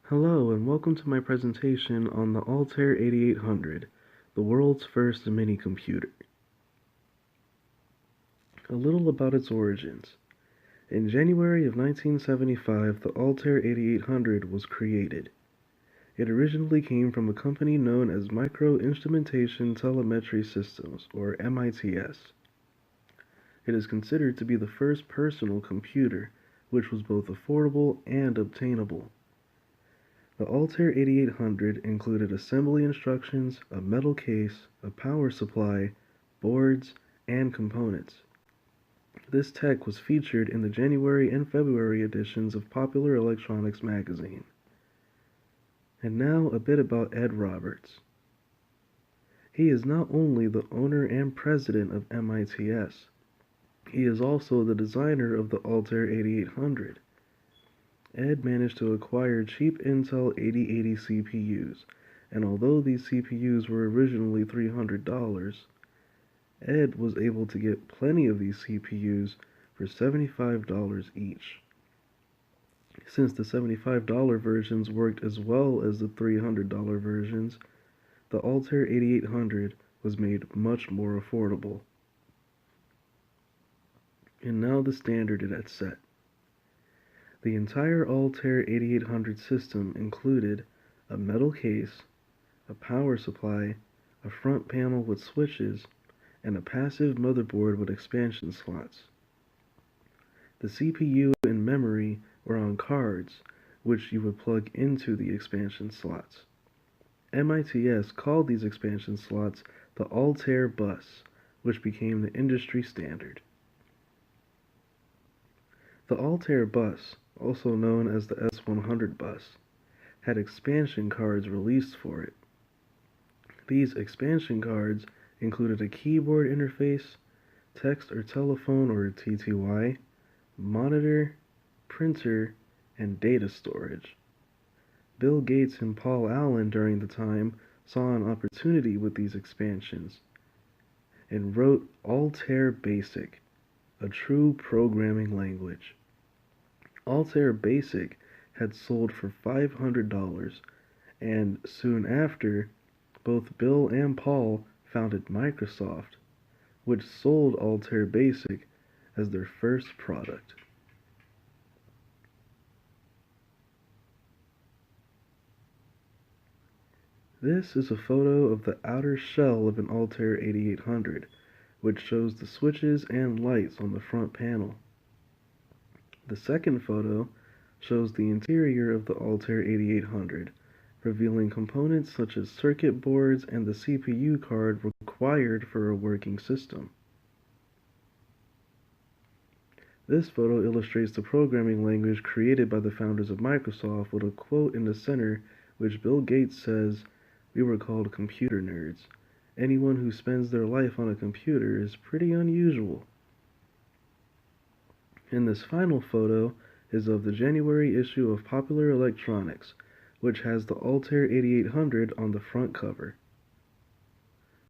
Hello and welcome to my presentation on the Altair 8800, the world's first mini-computer. A little about its origins. In January of 1975, the Altair 8800 was created. It originally came from a company known as Micro Instrumentation Telemetry Systems, or MITS. It is considered to be the first personal computer, which was both affordable and obtainable. The Altair 8800 included assembly instructions, a metal case, a power supply, boards, and components. This tech was featured in the January and February editions of Popular Electronics magazine. And now a bit about Ed Roberts. He is not only the owner and president of MITS, he is also the designer of the Altair 8800. Ed managed to acquire cheap Intel 8080 CPUs, and although these CPUs were originally $300, Ed was able to get plenty of these CPUs for $75 each. Since the $75 versions worked as well as the $300 versions, the Altair 8800 was made much more affordable. And now the standard it had set. The entire Altair 8800 system included a metal case, a power supply, a front panel with switches, and a passive motherboard with expansion slots. The CPU and memory were on cards, which you would plug into the expansion slots. MITS called these expansion slots the Altair bus, which became the industry standard. The Altair bus, also known as the S100 bus, had expansion cards released for it. These expansion cards included a keyboard interface, text or telephone or TTY, monitor, printer, and data storage. Bill Gates and Paul Allen during the time saw an opportunity with these expansions and wrote Altair Basic, a true programming language. Altair Basic had sold for $500, and soon after, both Bill and Paul founded Microsoft, which sold Altair Basic as their first product. This is a photo of the outer shell of an Altair 8800, which shows the switches and lights on the front panel. The second photo shows the interior of the Altair 8800, revealing components such as circuit boards and the CPU card required for a working system. This photo illustrates the programming language created by the founders of Microsoft with a quote in the center which Bill Gates says, "We were called computer nerds. Anyone who spends their life on a computer is pretty unusual." And this final photo is of the January issue of Popular Electronics, which has the Altair 8800 on the front cover.